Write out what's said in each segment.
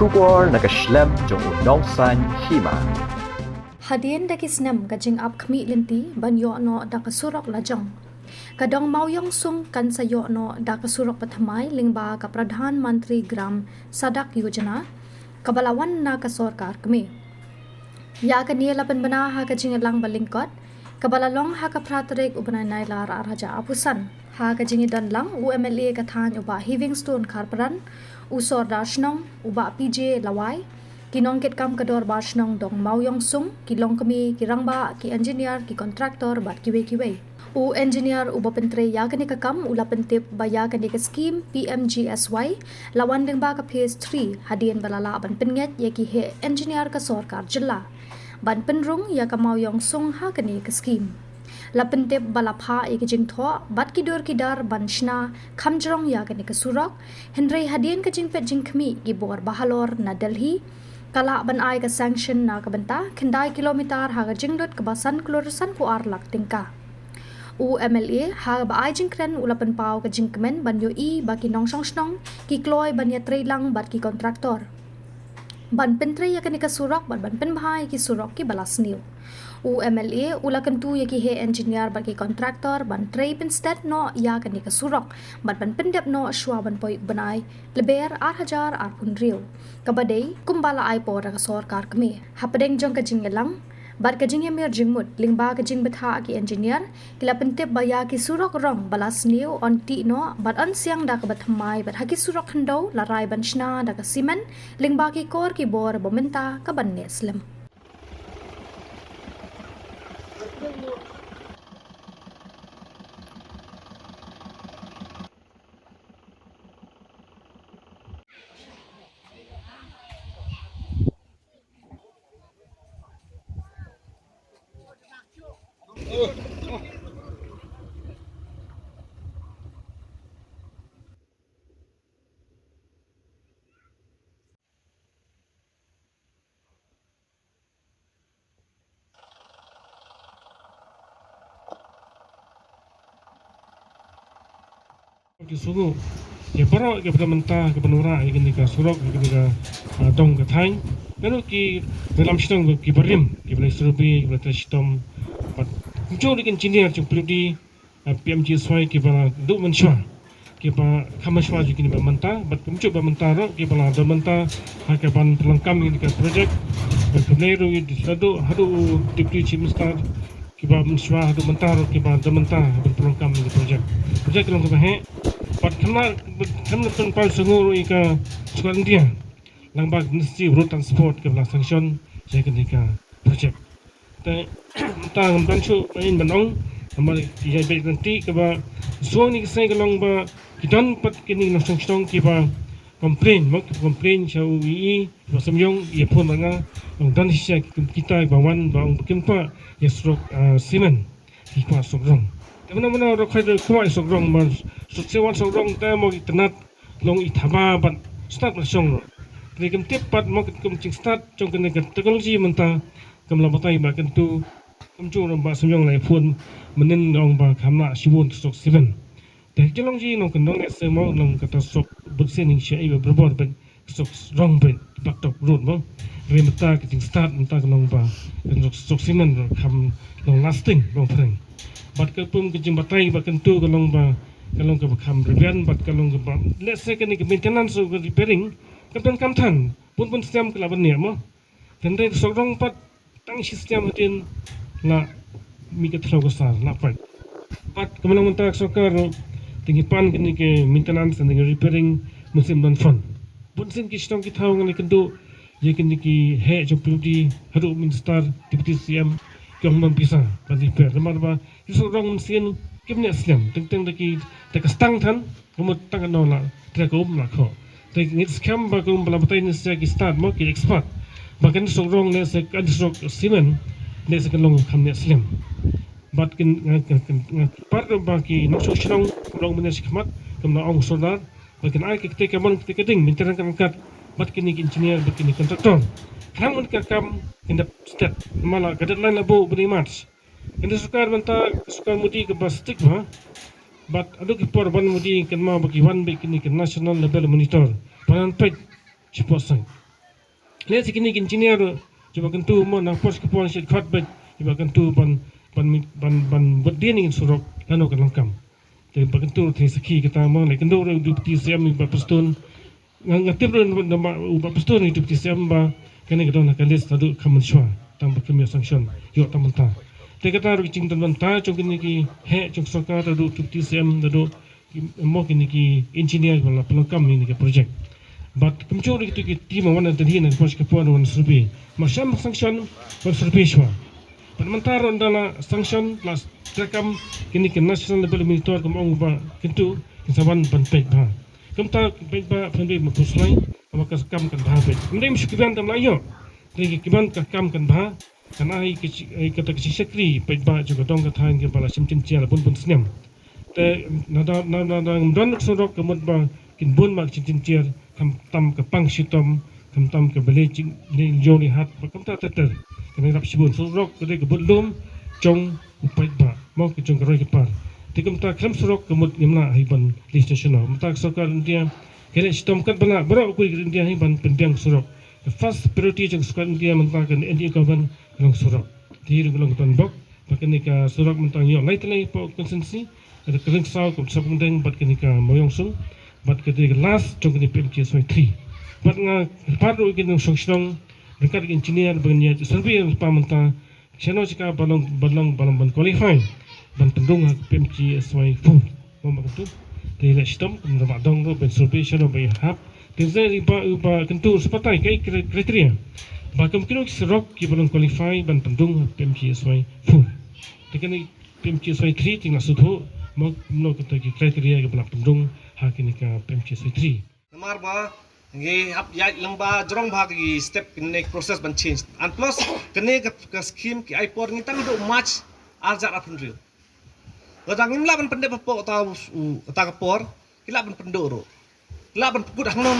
Shubor nakaslem jong unongsan hima. Hadien da kisnem gajing up kmi linti ban yo no da kasurok lajong. Kadong mauyong sung kan sa yo no da kasurok pathamai lingba ka Pradhan Mantri Gram Sadak Yojana kabalawan na ka sarkar kmi. Ya ka niya lapan bana ha gajing lang balingkot kabalalong ha ka pratrek ubanay naila raja apusan ha gajing dan lang UMLA kathan uba Livingstone Karparan usor dashnong uba PJ Lawai kinongkit kam kador bashnong dong mauyong sung kilong kami kirangba ki engineer ki kontraktor bat kiwe u engineer uba pentre yagani ka kam ula pentip baya kani ka scheme PMGSY lawan ding ba ka phase 3 hadien balala ban penget ye ki he engineer ka sarkar jilla ban penrung ya ka mauyong sung ha kani ka scheme lapentip balapha ikijing tho bat kidur kidar banshna khamjrong ya kani ka surak hendrei hadien ka jingpet jingkhmi ki bor bahalor na Delhi kala ban ai ka sanction na ka banta khindai kilometer ha ga jingdot ka basan klorusan pu ar lak tingka UMLA ha ba ai jingkren ulapan pau ka jingkmen ban yo I ba ki nong song ki kloi ban ya trei lang bat ki kontraktor ban pentre ya kani ka surak ban pen bhai ki surak ki balas new UMLA ulakan tu ya ki he engineer ba ki kontraktor ban trei instead no ya kani ka surak ban pendep no shwa ban poi banai leber 8000 ar pun riu kabadai kumbala ai por ka sarkar kami hapadeng jong ka jingelang bar ka jing mer jingmut lingba ka jing betha ki engineer kila pentep baya ki surak rong balas new on ti no bat an siang da ka bathamai bat haki surak khando la rai ban shna da ka simen lingba ki kor ki bor bomenta ka ban neslam Di sugu ya para ke mentah ke penura ya kini ka surok ya kini ka dong ka thai lalu ki dalam sidang ki barim ki bela surubi ki bela tashitom pat muncul di engineer chung prodi PMG swai ki bela du menshwa ki ba kamashwa ji kini ba mentah bat muncul ba mentah ro ki bela do mentah ha ke ban pelengkam kini ka project keneru di sadu hadu deputy chief minister ki ba menshwa hadu mentah ro ki ba do mentah ban pelengkam kini project kelong ka he pat kena pal sunguru ika sukan dia langbag nisi road transport ke belah sanction saya ketika project ta bantu main banong amal ia baik nanti ke ba so ni saya kelong ba kidan pat kini na sanction ki ba complain chau wi ba samyong ia pun manga dan sia kita bawan ba kempa ya strok simen ki pa sobrang mana-mana orang kaya kuat sokrong mas sewan sokrong kita mau tenat long ithama ban start bersong lo. Jadi kemtip pat mau kemcing start jong kena teknologi mentah kemelabatai ba kentu kemcu ba semyong lai pun menen long ba kamna siwon stok seven. Teknologi long kendong es mau long kata sok bersen ing syai ba berbor ben stok rong ben bak tok road bang. Remeta kemcing start mentah long ba stok seven kam long lasting long freng. Bat kapung ke jembatai bat kentu kalong ke bakam revian bat kalong ke let's say kini ke maintenance ke repairing kapten kamtan pun sistem kelaban ni mo tendai sorong pat tang sistem hatin la mi ke thlo ko sar la pat kemenang mentak sokar tinggi pan kini ke maintenance dan repairing musim dan fun pun sin ki stong ki thau ngali kentu ye kini ki he jopudi hadu minister deputy CM Kong bisa bagi per lemar sorong mesin kimnya slam teng daki tak stang tan kamu tangan nola tak la ko tak ngit scam ba kum bala batai ni ki start mo ki expert bahkan sorong ne se kan sorok simen ne se kan long kamnya slam bat kin par ba ki no so shlong long menes khmat kamna ong solar bahkan ai ki te kamon ki keding minteran kan kat bat kini engineer bat kini kontraktor kamu kam in the step mala gadelan labo beri mats ini sukar banta sukar mudi ke plastik ba but adu ki por ban mudi kan ma bagi wan be kini ke national level monitor panan pet ciposan Lihat sikini engineer coba kentu mo na pos kepon sit khat bet coba kentu ban berdini surok lano kan langkam. Tapi kentu ti saki kita mo le kentu du ti siam ba pastun ngatip nama ba pastun itu ti siam ba kene kedon kan list tadu kamen shwa tam ba kemia sanction yo tam ta. Te kata ru cing tan ta chung kini ki he chung soka tadu tu ti siam tadu mo kini ki engineer bala pelangkam ni ke project. But kemcuri itu ki tim mana tadi nak pos kepuan wan survey. Macam sanction wan survey shwa. Mentara adalah sanction plus rekam kini ke national level monitor kemong ba kentu kesaban penpek ba. Kemta penpek ba penpek mapuslai maka kam kan ba pek. Ndai msykiban tam layo. Jadi kiban kam kan ba karena kata kecil sekri pek ba juga dong kata ke bala sim cincin pun senyam. Te nada dan sorok kemut ba kin bun mak cincin tam ke pang sitom tam ke beli ni joli hat kam ta teter kena rap sibun surok ke kebut lum jong upai ba mau ke jong keroi ke par tikam ta kram surok kemut nimna hiban li stational mata sokar india kena sitom kat bala bro ku india hiban pendiang surok the first priority jong sokar india mata kan india kawan long surok di long tan bok pakai ka surok mentang yo lai telai po konsensi ada kering sau kum sabung deng bat kini ka moyong sung bat kini last jong kini PMK 3 bat nga paru kini song dekat engineer bagnya survey pamanta chano chika balong ban qualify ban pendung PMK 4 mo makatu de la stom kum ba dong ro ben survey chano ba hap tinza ba kentu sepatai kai kriteria ba kum kino sirok ki balong qualify ban pendung PMK 4 tekani PMK 3 tingna sudho mo no kata ki kriteria ke balong pendung hakini ka PMK 3 Namar ba ngi hap ya lamba jorong bhag gi step in next process ban change and plus kene ka scheme ki ipor ngi tang do match arja apun rio gadang imla ban pende po ta ka por kila ban pendo ro la ban pukut hang no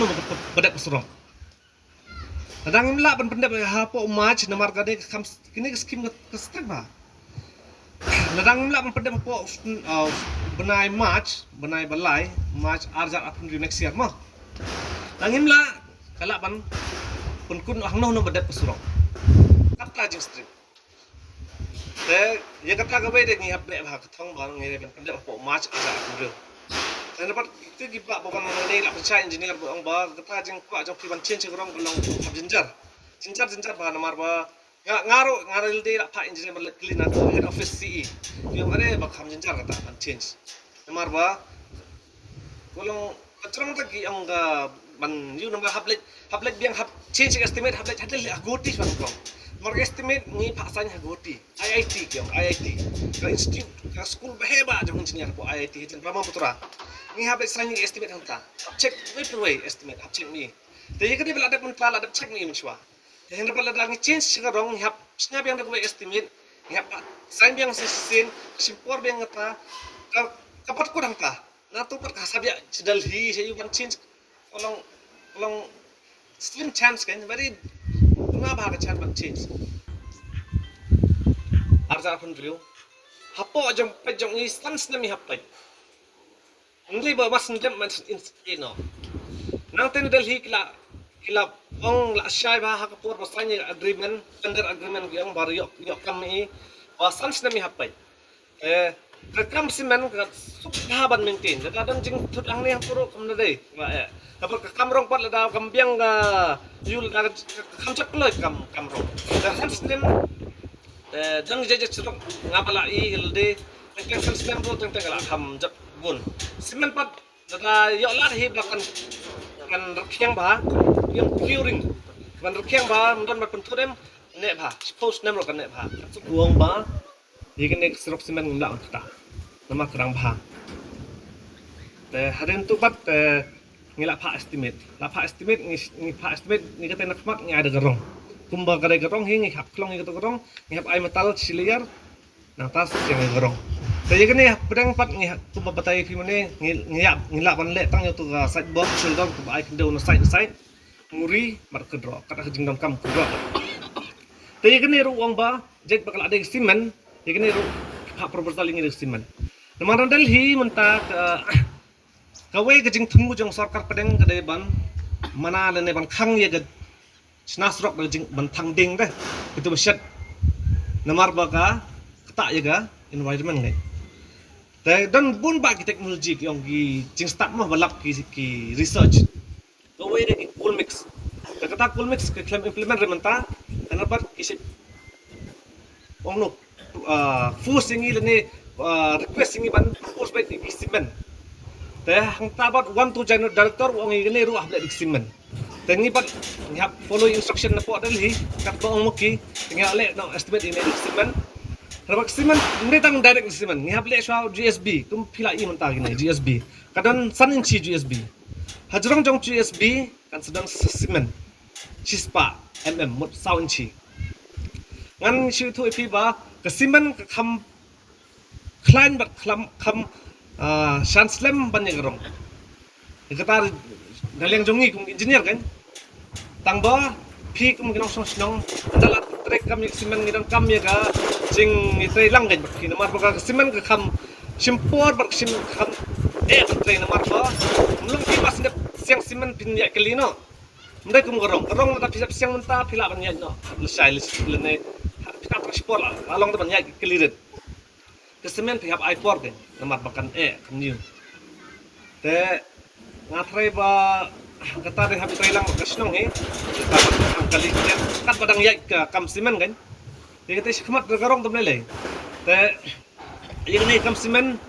badak surong gadang imla ban pende ha po match namar ka de kam kini scheme ka step ba gadang imla ban pende po benai match benai balai match arja apun rio next year mah Langim la kalaban kun hang no badat pesurong. Kata jing street. Ya kata ka de ngi hap le ba thong ba ngi ben pande po match ada aku. Dan dapat itu giba bukan mengenai la percaya engineer buang ba kata jing kwa jong piban change gorong golong hab jinjar. Jinjar ba namar ba ngaro de la pa engineer ba clean atau head office CE. Yang ada ba kham jinjar kata ban change. Namar ba golong kacrang lagi ang ban you number hablet biang hab change estimate hablet hadel agoti ban kong mar estimate ni paksan agoti IIT kyong IIT ka institute ka school baheba jong engineer po IIT hitin Brahma Putra ni hablet signing estimate hanta check right away estimate hab check me te yekadi bela ada pun kala ada check me mishwa te hen bela lagi change sekarang hab snya biang da estimate ni hab sign biang sisin simpor biang ngata kapat ko hanta na to per kasabya sedal hi sayu ban change long slim chance kan very na bhaga chance ban change arja pun rio hapo jam pejong ni sans na mi hapai ngli ba mas ndem mas no nang ten del hi kila ong la shai ba ha kapur basanya agreement tender agreement yang baru yok kami wa sans na mi hapai rekam simen ka subhaban maintain kadang jing thut ang ni puro kamna dei wa dapat kamrong pat lada kambiang ga yul ka kamchak loy kamrong da hansnem dang jeje churok ngapala i gelde teng hansnem ro teng la ham jap gun simen pat lada yo la hi blakan kan rakyang ba yang curing ban rakyang ba mundon mat penturem ne ba suppose nem ro kan ne ba buang ba Ikan serok semen ngulak kita, nama kerang bah. Hari itu bat ngilak pak estimate ngi pak estimate ngi kata nak mak ngi ada gerong. Kumba kada gerong ngi hap klong ngi kata gerong ngi hap air metal siliar, nang tas yang gerong. Tapi kan ni pedang pat ngi kumba batai kimane ngilak ban le tang yotu ga side box sulgam kumba air kendo na side muri mat kedro kata kejing dam kam kedro. Tapi kan ni ruang ba jet bakal ada simen Jadi ni hak proposal ini siman. Namaran Delhi mentak kawai kejing tunggu jong sarkar pedeng kedai ban mana le ne ban khang ye Snasrok da jing bantang ding deh. Itu besyat. Namar baka ketak jaga environment ngai. Dan bun bagi teknologi yang jing start mah balap ki research. Kawai deh cool mix. Kata cool mix ke claim implement rementa. Kenapa kisip no force ini lene request ini ban force by simen teh hang tabat one to general director wong ini ruah bla simen teh ni pat ni follow instruction na po dali kat bong moki tinga le no estimate ini simen rabak simen ni tang direct simen ni le shwa GSB tum phila i menta gini GSB kadon san inchi GSB hajrong jong GSB kan sedang simen chispa mut saw inchi ngan shi tu ipi ba kesimen kam klein bat kam shanslem banyak gerong kata dalang jongi kum engineer kan tang ba pi kum ginong song snong dalat trek kam kesimen ngidang kam ya ga jing itai lang gan bak namar ba kesimen ka kam simpor bak sim kam trek namar ba mulung pi pas ngep siang simen pin ya kelino mendai kum gerong na pisap siang menta pila banyak no lesai lene pina transport lah along tu banyak kelirit kesemen pihak I4 kan namar bakan new te ngatrai ba kata deh habis hilang kesnong kita kali kat badang ya ke kam semen kan dia kata khmat garong tu lele te ini kam semen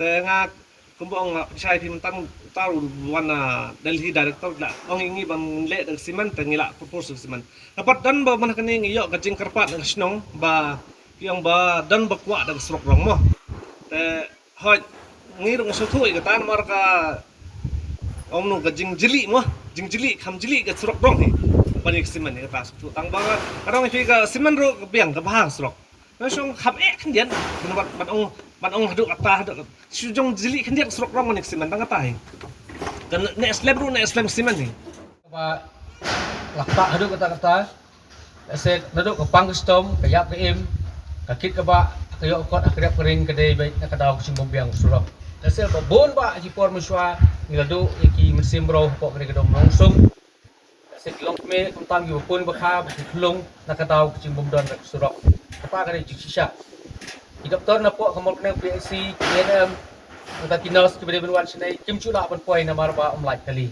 te nga kumbong sai phi mentang taru wana Delhi director la ong ingi bang le de semen te ngila proposal semen dapat dan ba man kani ngi yo gajing karpat ng snong ba yang ba dan ba kwa dag srok rong mo te hoi ngi rong so thu ga tan mar ka ong no gajing jili mo jing jili kham jili ga srok rong hi bani semen ni ta su tang ba arong phi ga semen ro biang ga ba srok na song kham kan dian ban ong hadu ata hadu sujong jili kan dian srok rong ni semen tang ata hi kan ne slab ro ne slab semen ni ba lakta hadu kata se naduk ke pangstom ke yak ke im kakit ke ba ke yo kot akrep kering kedai baik nak kadau kucing bombiang surok se ba bon ba ji por muswa ngadu iki mesim bro pok kene kedong langsung se long me kuntang yu pun ba kha lung nak kadau kucing bomdon surok apa kare ji sisa hidap tor na pok kamol kene PSC KNM kita kinos kibede benwan senai kim chula ban poi na mar ba umlai kali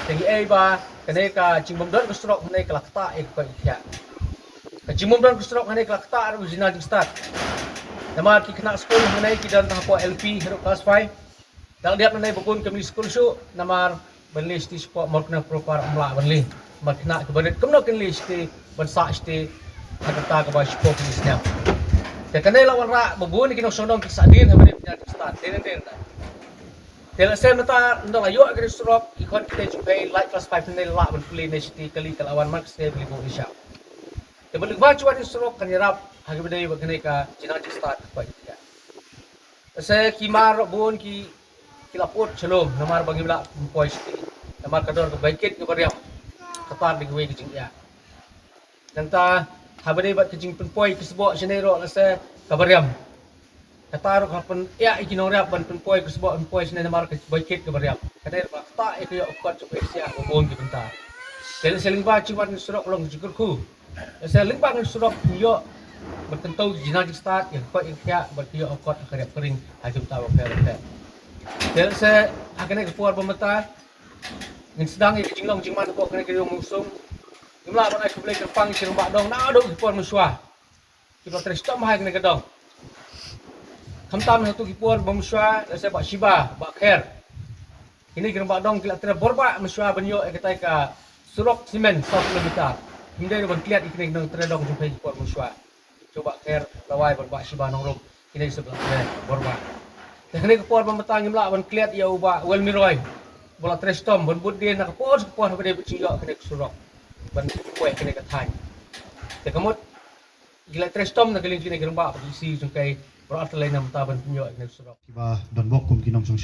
tengi ba kene ka cingmom don kustrok kene kelakta ko ikya ka cingmom don kustrok kene kelakta original jing start nama ki kena school kene ki dan tapo LP hero class 5 dal diap kene bukun kami school show namar benlis ti sport mor kena proper umla benli mar kena ke berit kemno ken list ti bensa sti kata ka ba sport ni snap te kene lawan ra bubun ki no sonong ki sadin habene punya start den Tela saya nota ndak ayo ke surok ikon kita jumpai light class 5 ni la ban play ni city kali kalawan mark saya beli bo isya. Te balik ba cuan surok kan yarap hagi bedai ba kene ka cina start pa ya. Saya kimar bon ki kilapot chelom namar bagi bela poi city. Namar kador ke baikit ke bariam. Katar di gue kecing ya. Dan ta habedai ba kecing poi ke sebok senero saya kabariam. Kataru kapan ya ikinong rap ban penpoi ke sebab penpoi sini namar ke baikit ke bariap kadai ba ta ikyo okot cukup sia bobon ki benta jadi seling ba cuman surok long jukurku seling ba surok yo bertentau jinajik start ya ko ikya berkiyo okot karep kering hajum tawa kere jadi se akene ke puar pemeta ngin sedang ikinong jiman ko kene kiri musung jumlah ban aku beli kepang sirung ba dong na do puar muswa kita terus tak mahai kene kedong Kamtam satu kipur bamswa saya bak Shiba bak Khair. Ini kena bak dong kila tera borba meswa banyo kata ka surok simen 1 km. Kemudian ban kliat ikne dong tera dong jumpai kipur meswa. Coba Khair lawai bak Shiba nong rom. Ini sebelah borba. Teknik kipur bametang imla ban kliat ya uba wel miroy. Bola trestom ban bud dia nak kipur pada bicingok kena surok. Ban kueh kena katai. Tekamot gila trestom nak keling kena gerba isi jungkai berarti lain nama taban penyo nek surok kiba don bokum kinong song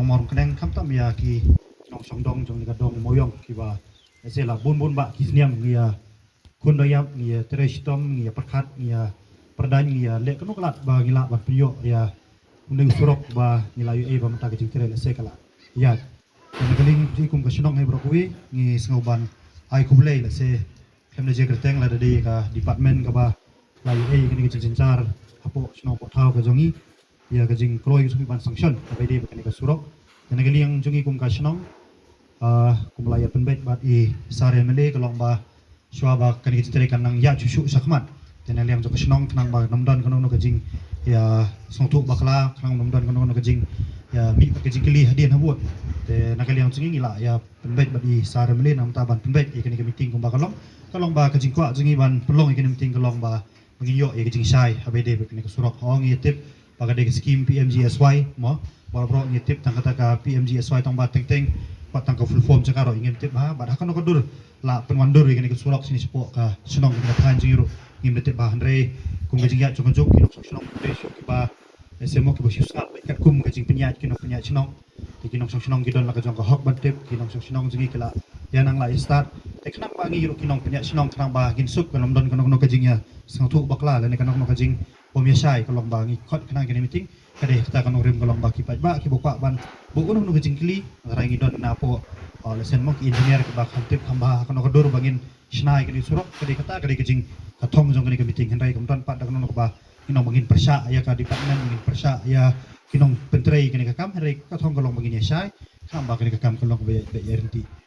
marung keneng kam tam ya ki kinong song dong jong nika dong moyong kiba esela bun ba kisniam ngia kundoyam ngia trestom ngia perkat ngia perdan ngia lek kenu kelat ba ngila ba penyo ya undeng surok ba ngilayu ba mata kecing tere se kala ya keling ikum ka sinong he brokui ngi sngoban ai kublai la se kem je kerteng la de ka department ka ba la ye kan ke jincar apo snong po thau ka jongi ya ka jing kroi su ban sanction ka de kan ka surok dan ka liang jongi kum ka snong kum la ya penbet bat I sare mele ka long ba shwa ba kan ke jintere kan nang ya chusu sakmat dan liang jo ka snong nang ba namdan kan no ka jing ya song tu bakla kan namdan kan no ka jing ya mi ka jing kili hadian habut te nakali yang jengi la ya penbet bat I sare mele nam ta ban penbet I kan ke meeting kum ba kalong ba ka jing kwa jengi ban pelong I kan meeting kalong ba mengiyo ya kecing syai habede bekne ke surok ong yetip bagade ke skim PMGSY mo boro yetip tang kata ka PMGSY tong bat teng pat tang ka full form cakaro ingin tip ha bad hakan ko dur la penwandur ya ke surok sini sepo ka senong ke tan jiru ingin tip ba andre kum ke jingya jong jong kinok senong ke syok ba SMO ke bosyu sal kat kum ke jing penyat kinok penyat senong kinok senong gidon la ka jong ka hok bat tip kinok senong jingi kala yanang la start kenang ba ngi kinong penyat senong kenang ba ginsuk kalom don kanong ka jingya sang tu bakla la ne kanong ka jing pomya syai kalong ba ngi khot kenang ke meeting kade kita kanong rim kalong ba ki pat ba ki bokwa ban bu uno no jing kili rai ngi don na po lesen mo ki engineer ke ba khantip khamba kanong ka dur bangin snai ke surok kade kata kade ke jing kathong jong ke meeting henrai kom don pat kanong ba kinong bangin persya ya ka department bangin persya ya kinong pentrei ke kam henrai kathong kalong bangin ya syai khamba ke kam kalong ba ya renti